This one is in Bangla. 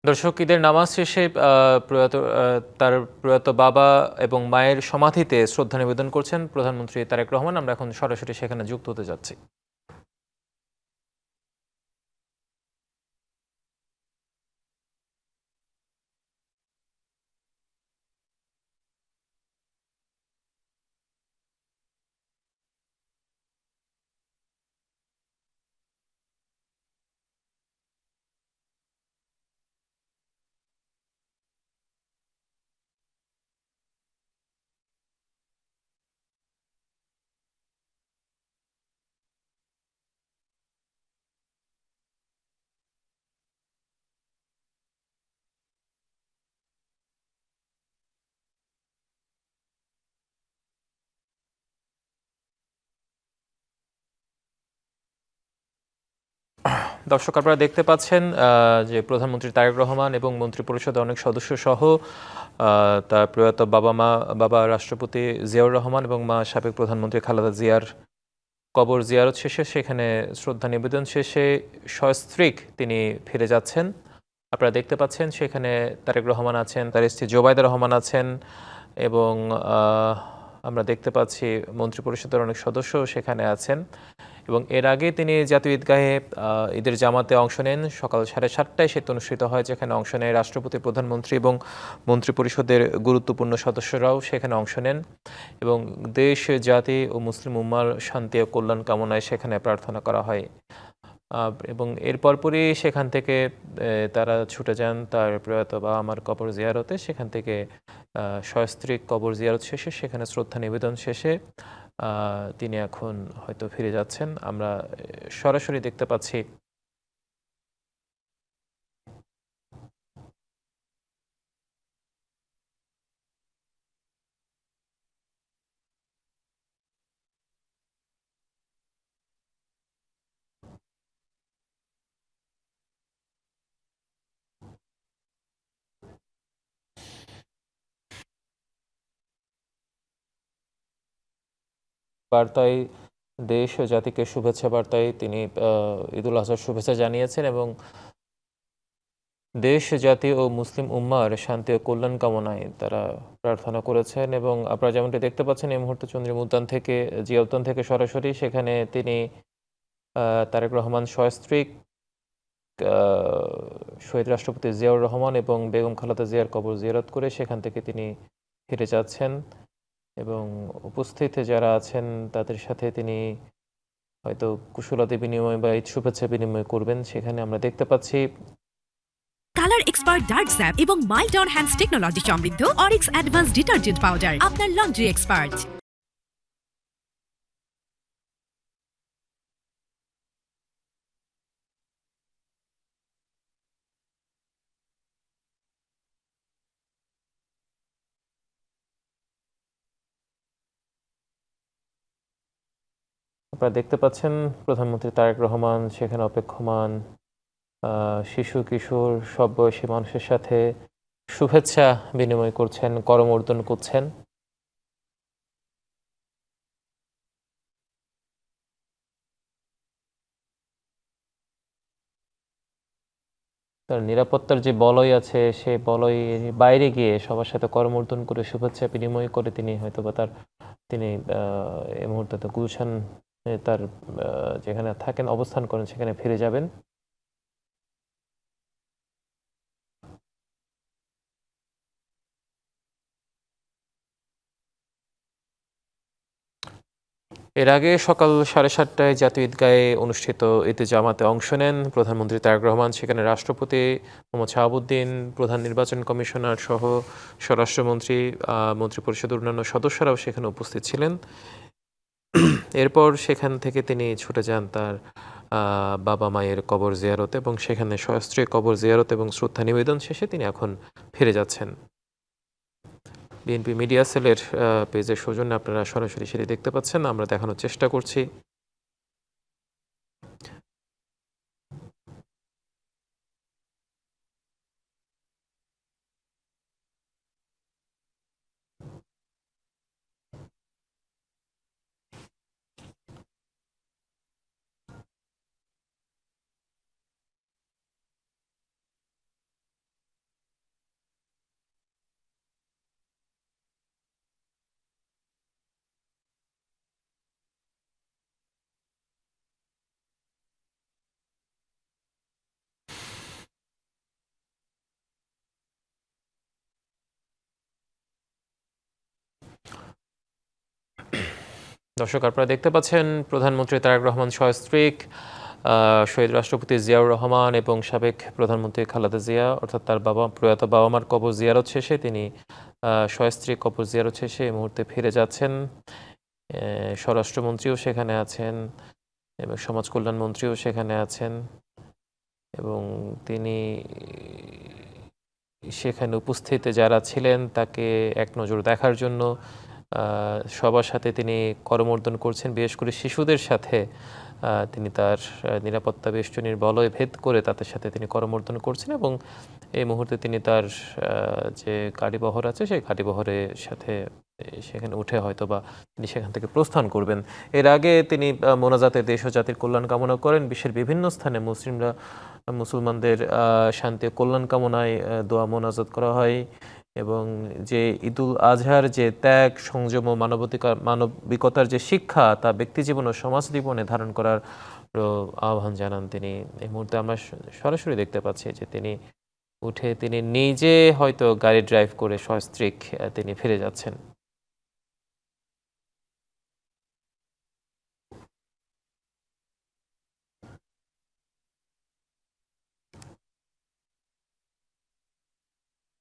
দর্শক, ঈদের নামাজ শেষে প্রয়াত তার প্রয়াত বাবা এবং মায়ের সমাধিতে শ্রদ্ধা নিবেদন করছেন প্রধানমন্ত্রী তারেক রহমান। আমরা এখন সরাসরি সেখানে যুক্ত হতে যাচ্ছি। দর্শক, আপনারা দেখতে পাচ্ছেন যে প্রধানমন্ত্রী তারেক রহমান এবং মন্ত্রিপরিষদের অনেক সদস্য সহ তার প্রয়াত বাবা রাষ্ট্রপতি জিয়াউর রহমান এবং মা সাবেক প্রধানমন্ত্রী খালেদা জিয়ার কবর জিয়ারত শেষে সেখানে শ্রদ্ধা নিবেদন শেষে সস্ত্রীক তিনি ফিরে যাচ্ছেন। আপনারা দেখতে পাচ্ছেন সেখানে তারেক রহমান আছেন, তার স্ত্রী জোবাইদা রহমান আছেন এবং আমরা দেখতে পাচ্ছি মন্ত্রিপরিষদের অনেক সদস্য সেখানে আছেন। এবং এর আগে তিনি জাতীয় ঈদগাহে ঈদের জামাতে অংশ নেন। সকাল 7:30টায় সেটি অনুষ্ঠিত হয়, যেখানে অংশ নেয় রাষ্ট্রপতি, প্রধানমন্ত্রী এবং মন্ত্রিপরিষদের গুরুত্বপূর্ণ সদস্যরাও সেখানে অংশ নেন এবং দেশ, জাতি ও মুসলিম উম্মার শান্তি ও কল্যাণ কামনায় সেখানে প্রার্থনা করা হয়। এবং এর পরপরই সেখান থেকে তারা ছুটে যান তার প্রয়াত বাবা মার কবর জিয়ারতে। সেখান থেকে সস্ত্রীক কবর জিয়ারত শেষে সেখানে শ্রদ্ধা নিবেদন শেষে তিনি এখন হয়তো ফিরে যাচ্ছেন। আমরা সরাসরি দেখতে পাচ্ছি বার্তায়, দেশ ও জাতিকে শুভেচ্ছা বার্তায় তিনি ঈদুল আজহার শুভেচ্ছা জানিয়েছেন এবং দেশ, জাতি ও মুসলিম উম্মার শান্তি ও কল্যাণ কামনায় তারা প্রার্থনা করেছেন। এবং আপনারা যেমনটি দেখতে পাচ্ছেন এই মুহূর্তে চন্দ্রিমা উদ্যান থেকে, জিয়া উদ্যান থেকে সরাসরি সেখানে তিনি তারেক রহমান সস্ত্রীক শহীদ রাষ্ট্রপতি জিয়াউর রহমান এবং বেগম খালেদা জিয়ার কবর জিয়ারত করে সেখান থেকে তিনি ফিরে যাচ্ছেন এবং উপস্থিত যারা আছেন তাদের সাথে তিনি হয়তো কুশলাদি বিনিময় বা ঈদ শুভেচ্ছা বিনিময় করবেন। সেখানে আমরা দেখতে পাচ্ছি কালার এক্সপার্ট ডার্ক স্যাপ এবং মাইল্ড অন হ্যান্ডস টেকনোলজি সমৃদ্ধ অরিক্স অ্যাডভান্স ডিটারজেন্ট পাউডার, আপনার লন্ড্রি এক্সপার্ট। আপনারা দেখতে পাচ্ছেন প্রধানমন্ত্রী তারেক রহমান সেখানে অপেক্ষমান শিশু, কিশোর সব বয়সী মানুষের সাথে শুভেচ্ছা বিনিময় করছেন, করমর্দন করছেন। তার নিরাপত্তার যে বলয় আছে সেই বলয়ের বাইরে গিয়ে সবার সাথে করমর্দন করে শুভেচ্ছা বিনিময় করে তিনি হয়তোবা তিনি এই মুহূর্তে তো গুলশান তার যেখানে থাকেন, অবস্থান করেন সেখানে ফিরে যাবেন। এর আগে সকাল 7:30টায় জাতীয় ঈদগাহে অনুষ্ঠিত ঈদে জামাতে অংশ নেন প্রধানমন্ত্রী তারেক রহমান। সেখানে রাষ্ট্রপতি মোহাম্মদ শাহাবুদ্দিন, প্রধান নির্বাচন কমিশনার সহ স্বরাষ্ট্রমন্ত্রী, মন্ত্রিপরিষদের অন্যান্য সদস্যরাও সেখানে উপস্থিত ছিলেন। এরপর সেখান থেকে তিনি ছুটে যান তার বাবা মায়ের কবর জিয়ারতে এবং সেখানে সশস্ত্রীয় কবর জিয়ারত এবং শ্রদ্ধা নিবেদন শেষে তিনি এখন ফিরে যাচ্ছেন। বিএনপি মিডিয়া সেলের পেজের সৌজন্যে আপনারা সরাসরি সেটি দেখতে পাচ্ছেন, আমরা দেখানোর চেষ্টা করছি। দর্শক আপনারা দেখতে পাচ্ছেন প্রধানমন্ত্রী তারেক রহমান সস্ত্রীক শহীদ রাষ্ট্রপতি জিয়াউর রহমান এবং সাবেক প্রধানমন্ত্রী খালেদা জিয়া অর্থাৎ তার প্রয়াত বাবা মার কবর জিয়ারত শেষে তিনি সস্ত্রীক কবর জিয়ারত শেষে এই মুহূর্তে ফিরে যাচ্ছেন। স্বরাষ্ট্রমন্ত্রীও সেখানে আছেন এবং সমাজ কল্যাণ মন্ত্রীও সেখানে আছেন এবং তিনি সেখানে উপস্থিত যারা ছিলেন তাকে এক নজর দেখার জন্য সবার সাথে তিনি করমর্দন করছেন, বিশেষ করে শিশুদের সাথে তিনি তার নিরাপত্তা বেষ্টনীর বলয় ভেদ করে তাদের সাথে তিনি করমর্দন করছেন এবং এই মুহূর্তে তিনি তার যে গাড়িবহর আছে সেই গাড়িবহরের সাথে সেখানে উঠে হয়তো বা তিনি সেখান থেকে প্রস্থান করবেন। এর আগে তিনি মোনাজাতে দেশ ও জাতির কল্যাণ কামনা করেন। বিশ্বের বিভিন্ন স্থানে মুসলমানদের শান্তি ও কল্যাণ কামনায় দোয়া মোনাজাত করা হয় এবং যে ঈদুল আজহার যে ত্যাগ, সংযম ও মানবিকতার যে শিক্ষা তা ব্যক্তি জীবন ও সমাজ জীবনে ধারণ করার আহ্বান জানান তিনি। এই মুহূর্তে আমরা সরাসরি দেখতে পাচ্ছি যে তিনি উঠে তিনি নিজে হয়তো গাড়ি ড্রাইভ করে সস্ত্রীক তিনি ফিরে যাচ্ছেন।